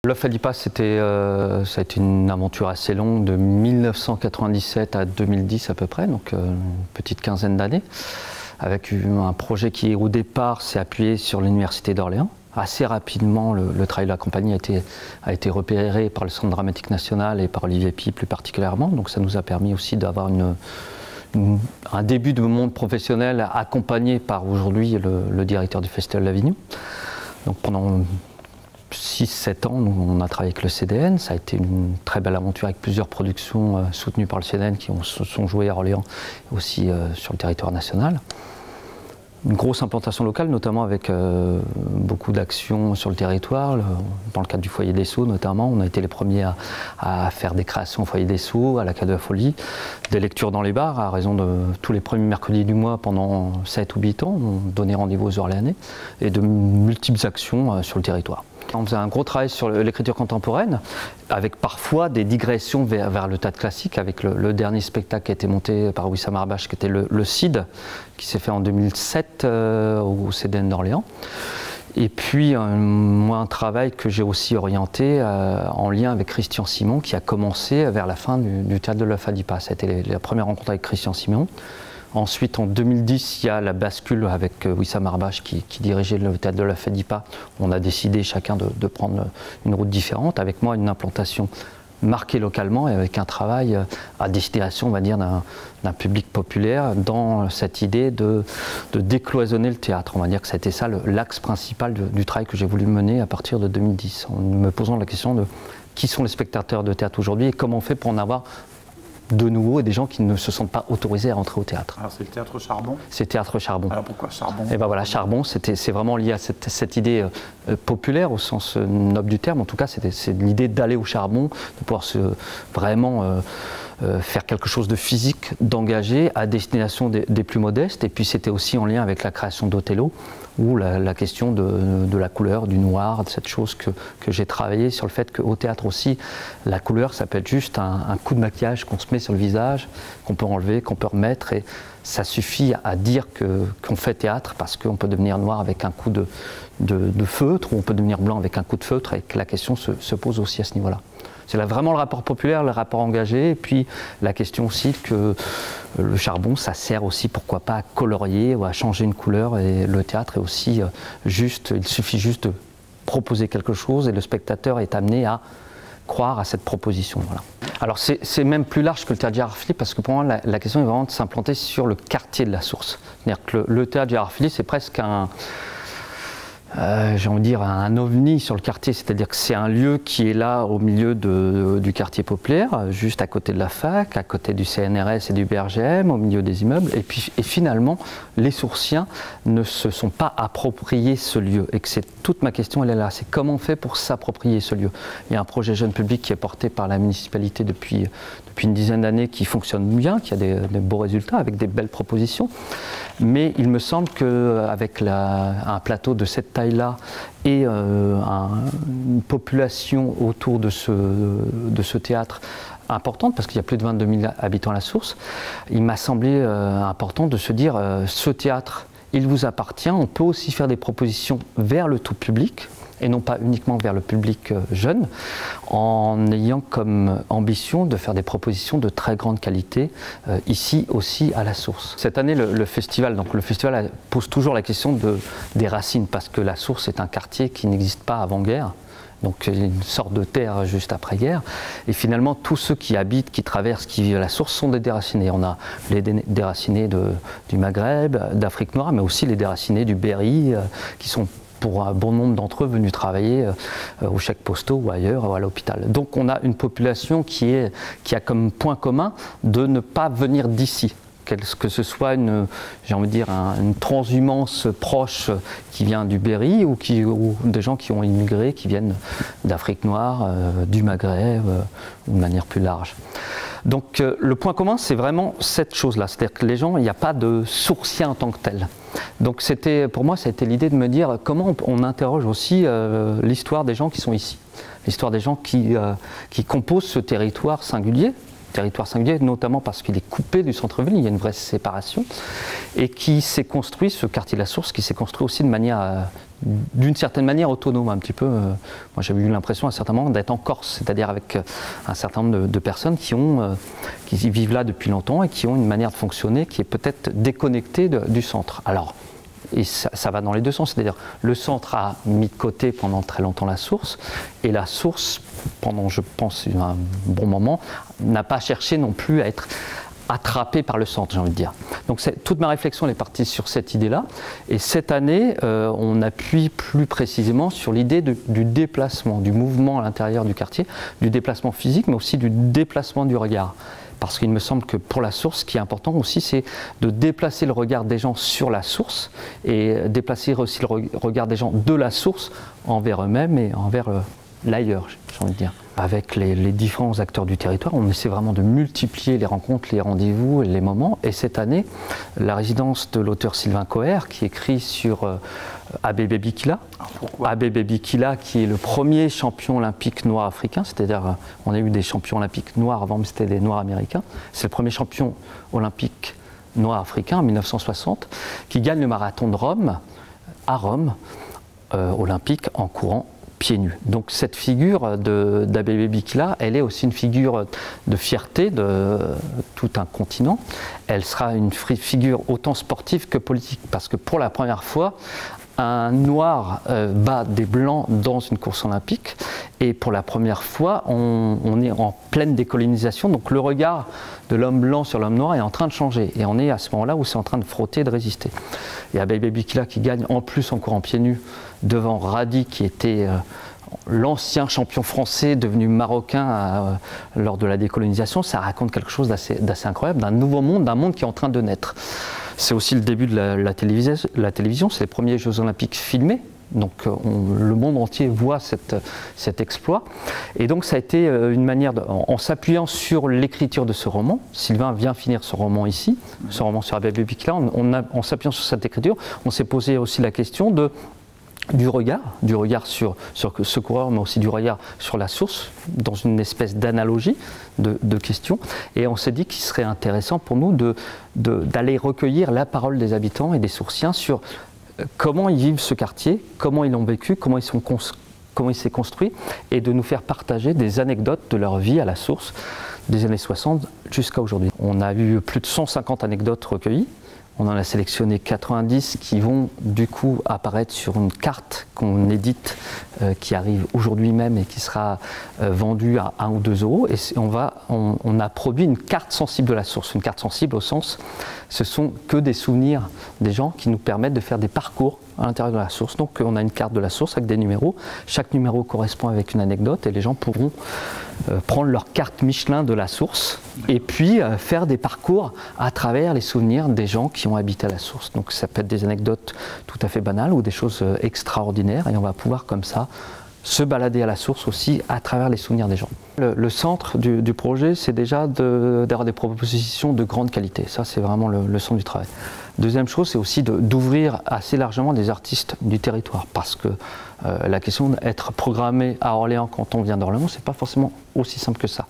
Le Fadipa, ça a été une aventure assez longue, de 1997 à 2010 à peu près, donc une petite quinzaine d'années, avec un projet qui au départ s'est appuyé sur l'Université d'Orléans. Assez rapidement, le travail de la compagnie a été repéré par le Centre dramatique national et par Olivier Py plus particulièrement, donc ça nous a permis aussi d'avoir un début de monde professionnel accompagné par aujourd'hui le directeur du Festival d'Avignon. Donc pendant 6-7 ans, on a travaillé avec le CDN. Ça a été une très belle aventure avec plusieurs productions soutenues par le CDN qui se sont jouées à Orléans et aussi sur le territoire national. Une grosse implantation locale, notamment avec beaucoup d'actions sur le territoire. Dans le cadre du Foyer des Sceaux, notamment, on a été les premiers à faire des créations au Foyer des Sceaux, à la Cave de la Folie, des lectures dans les bars, à raison de tous les premiers mercredis du mois pendant 7 ou 8 ans. On donnait rendez-vous aux Orléanais et de multiples actions sur le territoire. On faisait un gros travail sur l'écriture contemporaine, avec parfois des digressions vers le théâtre classique, avec le dernier spectacle qui a été monté par Wissam Arbache, qui était le Cid, qui s'est fait en 2007 au CDN d'Orléans. Et puis moi, un travail que j'ai aussi orienté en lien avec Christian Simon, qui a commencé vers la fin du théâtre de la Fadipa. C'était la première rencontre avec Christian Simon. Ensuite, en 2010, il y a la bascule avec Wissam Arbache qui dirigeait le théâtre de la Fadipa. On a décidé chacun de prendre une route différente. Avec moi, une implantation marquée localement et avec un travail à destination, on va dire, d'un public populaire dans cette idée de décloisonner le théâtre. On va dire que c'était ça l'axe principal du travail que j'ai voulu mener à partir de 2010, en me posant la question de qui sont les spectateurs de théâtre aujourd'hui et comment on fait pour en avoir de nouveau et des gens qui ne se sentent pas autorisés à rentrer au théâtre. Alors c'est le théâtre Charbon? C'est théâtre Charbon. Alors pourquoi Charbon? Et ben voilà, Charbon, c'est vraiment lié à cette idée populaire au sens noble du terme. En tout cas, c'est l'idée d'aller au charbon, de pouvoir vraiment faire quelque chose de physique, d'engagé à destination des plus modestes. Et puis c'était aussi en lien avec la création d'Othello, où la question de la couleur, du noir, de cette chose que j'ai travaillé sur le fait qu'au théâtre aussi, la couleur, ça peut être juste un coup de maquillage qu'on se met sur le visage, qu'on peut enlever, qu'on peut remettre. Et ça suffit à dire qu'on fait théâtre parce qu'on peut devenir noir avec un coup de feutre, ou on peut devenir blanc avec un coup de feutre, et que la question se pose aussi à ce niveau-là. C'est là vraiment le rapport populaire, le rapport engagé, et puis la question aussi que le charbon, ça sert aussi, pourquoi pas, à colorier ou à changer une couleur, et le théâtre est aussi juste, il suffit juste de proposer quelque chose et le spectateur est amené à croire à cette proposition. Voilà. Alors c'est même plus large que le théâtre Gérard Philipe, parce que pour moi la question est vraiment de s'implanter sur le quartier de la Source. C'est-à-dire que le théâtre Gérard Philipe, c'est presque j'ai envie de dire un ovni sur le quartier, c'est-à-dire que c'est un lieu qui est là au milieu du quartier populaire, juste à côté de la fac, à côté du CNRS et du BRGM, au milieu des immeubles, et finalement les Sourciens ne se sont pas appropriés ce lieu, et que c'est toute ma question, elle est là, c'est comment on fait pour s'approprier ce lieu. Il y a un projet jeune public qui est porté par la municipalité depuis une dizaine d'années, qui fonctionne bien, qui a des beaux résultats, avec des belles propositions, mais il me semble qu'avec un plateau de cette taille-là et une population autour de ce théâtre importante, parce qu'il y a plus de 22 000 habitants à la Source, il m'a semblé important de se dire ce théâtre, il vous appartient, on peut aussi faire des propositions vers le tout public, et non pas uniquement vers le public jeune, en ayant comme ambition de faire des propositions de très grande qualité, ici aussi à la Source. Cette année, le festival pose toujours la question des racines, parce que la Source est un quartier qui n'existe pas avant-guerre, donc une sorte de terre juste après-guerre, et finalement tous ceux qui habitent, qui traversent, qui vivent à la Source sont des déracinés. On a les déracinés du Maghreb, d'Afrique noire, mais aussi les déracinés du Berry, qui sont pour un bon nombre d'entre eux venus travailler au chèque postaux ou ailleurs, ou à l'hôpital. Donc on a une population qui a comme point commun de ne pas venir d'ici. Que ce soit j'ai envie de dire, une transhumance proche qui vient du Berry, ou des gens qui ont immigré, qui viennent d'Afrique noire, du Maghreb, de manière plus large. Donc le point commun, c'est vraiment cette chose-là, c'est-à-dire que les gens, il n'y a pas de Sourciens en tant que tel. Donc pour moi, ça a été l'idée de me dire comment on interroge aussi l'histoire des gens qui sont ici, l'histoire des gens qui composent ce territoire singulier, notamment parce qu'il est coupé du centre-ville, il y a une vraie séparation, et qui s'est construit, ce quartier de la Source, qui s'est construit aussi de manière d'une certaine manière autonome un petit peu. Moi j'avais eu l'impression à un certain moment d'être en Corse, c'est-à-dire avec un certain nombre de personnes qui vivent là depuis longtemps et qui ont une manière de fonctionner qui est peut-être déconnectée du centre. Alors, et ça va dans les deux sens, c'est-à-dire le centre a mis de côté pendant très longtemps la source, et la source, pendant je pense un bon moment, n'a pas cherché non plus à être attrapée par le centre, j'ai envie de dire. Donc toute ma réflexion elle est partie sur cette idée-là, et cette année on appuie plus précisément sur l'idée du déplacement, du mouvement à l'intérieur du quartier, du déplacement physique, mais aussi du déplacement du regard. Parce qu'il me semble que pour la source, ce qui est important aussi, c'est de déplacer le regard des gens sur la source et déplacer aussi le regard des gens de la source envers eux-mêmes et envers l'ailleurs, j'ai envie de dire. Avec les différents acteurs du territoire, on essaie vraiment de multiplier les rencontres, les rendez-vous et les moments. Et cette année, la résidence de l'auteur Sylvain Coher, qui écrit sur Abebe Bikila. Abebe Bikila, qui est le premier champion olympique noir africain, c'est-à-dire on a eu des champions olympiques noirs avant, mais c'était des noirs américains. C'est le premier champion olympique noir africain en 1960, qui gagne le marathon de Rome, à Rome, olympique en courant pieds nus. Donc cette figure d'Abebe Bikila, elle est aussi une figure de fierté de tout un continent. Elle sera une figure autant sportive que politique, parce que pour la première fois, un noir bat des blancs dans une course olympique, et pour la première fois, on est en pleine décolonisation, donc le regard de l'homme blanc sur l'homme noir est en train de changer, et on est à ce moment-là où c'est en train de frotter et de résister. Et Abebe Bikila qui gagne en plus en courant pieds nus devant Radi, qui était l'ancien champion français devenu marocain lors de la décolonisation, ça raconte quelque chose d'assez incroyable, d'un nouveau monde, d'un monde qui est en train de naître. C'est aussi le début de la télévision, c'est les premiers Jeux olympiques filmés, donc le monde entier voit cet exploit. Et donc ça a été une manière, en s'appuyant sur l'écriture de ce roman, Sylvain vient finir ce roman ici, ce roman sur Abebe Bikila, en s'appuyant sur cette écriture, on s'est posé aussi la question du regard sur ce coureur, mais aussi du regard sur la source, dans une espèce d'analogie de questions. Et on s'est dit qu'il serait intéressant pour nous d'aller recueillir la parole des habitants et des sourciens sur comment ils vivent ce quartier, comment ils l'ont vécu, comment il s'est construit, et de nous faire partager des anecdotes de leur vie à la source, des années 60 jusqu'à aujourd'hui. On a eu plus de 150 anecdotes recueillies. On en a sélectionné 90 qui vont du coup apparaître sur une carte qu'on édite, qui arrive aujourd'hui même et qui sera vendue à 1 ou 2 euros. Et on a produit une carte sensible de la source. Une carte sensible au sens, ce sont que des souvenirs des gens qui nous permettent de faire des parcours à l'intérieur de la source. Donc on a une carte de la source avec des numéros. Chaque numéro correspond avec une anecdote et les gens pourront prendre leur carte Michelin de la source et puis faire des parcours à travers les souvenirs des gens qui ont habité à la source. Donc ça peut être des anecdotes tout à fait banales ou des choses extraordinaires, et on va pouvoir comme ça se balader à la source aussi à travers les souvenirs des gens. Le centre du projet, c'est déjà d'avoir des propositions de grande qualité. Ça, c'est vraiment le centre du travail. Deuxième chose, c'est aussi d'ouvrir assez largement des artistes du territoire, parce que la question d'être programmé à Orléans quand on vient d'Orléans, c'est pas forcément aussi simple que ça.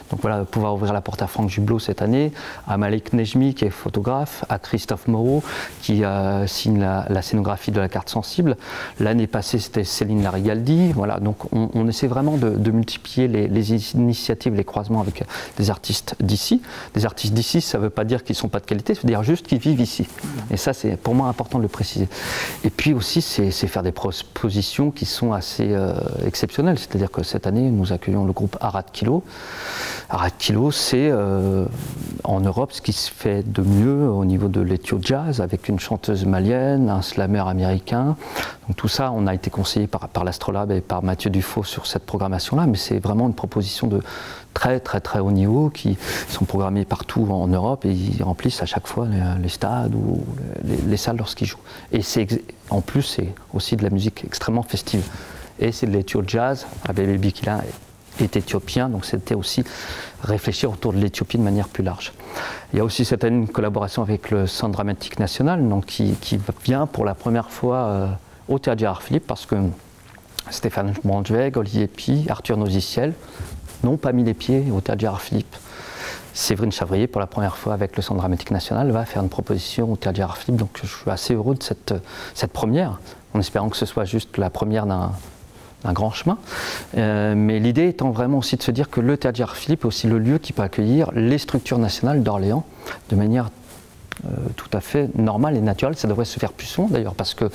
Donc voilà, pouvoir ouvrir la porte à Franck Jublot cette année, à Malek Nejmi qui est photographe, à Christophe Moreau qui signe la scénographie de la carte sensible. L'année passée, c'était Céline Larigaldi. Voilà, donc on essaie vraiment de multiplier les initiatives, les croisements avec des artistes d'ici. Des artistes d'ici, ça ne veut pas dire qu'ils ne sont pas de qualité, ça veut dire juste qu'ils vivent ici. Et ça, c'est pour moi important de le préciser. Et puis aussi, c'est faire des propositions qui sont assez exceptionnelles. C'est-à-dire que cette année, nous accueillons le groupe Arad Kilo. Arad Kilo, c'est en Europe ce qui se fait de mieux au niveau de l'ethio jazz, avec une chanteuse malienne, un slammer américain. Donc tout ça, on a été conseillé par l'Astrolabe et par Mathieu Dufaux sur cette programmation-là, mais c'est vraiment une proposition de très haut niveau qui sont programmés partout en Europe et ils remplissent à chaque fois les stades ou les salles lorsqu'ils jouent. Et en plus, c'est aussi de la musique extrêmement festive. Et c'est de l'ethio jazz. Abebe Bikila est éthiopien, donc c'était aussi réfléchir autour de l'Éthiopie de manière plus large. Il y a aussi cette année une collaboration avec le Centre dramatique national, donc qui vient pour la première fois au Théâtre Gérard Philipe, parce que Stéphane Brandweig, Olivier Py, Arthur Noziciel n'ont pas mis les pieds au Théâtre Gérard Philippe Séverine Chavrier, pour la première fois avec le Centre dramatique national, va faire une proposition au Théâtre Gérard Philipe. Donc je suis assez heureux de cette première, en espérant que ce soit juste la première d'un grand chemin. Mais l'idée étant vraiment aussi de se dire que le Théâtre Gérard Philippe est aussi le lieu qui peut accueillir les structures nationales d'Orléans de manière tout à fait normale et naturelle. Ça devrait se faire plus souvent d'ailleurs, parce que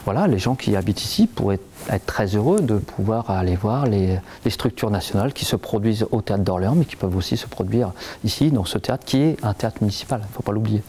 voilà, les gens qui habitent ici pourraient être très heureux de pouvoir aller voir les structures nationales qui se produisent au Théâtre d'Orléans, mais qui peuvent aussi se produire ici, dans ce théâtre qui est un théâtre municipal, il ne faut pas l'oublier.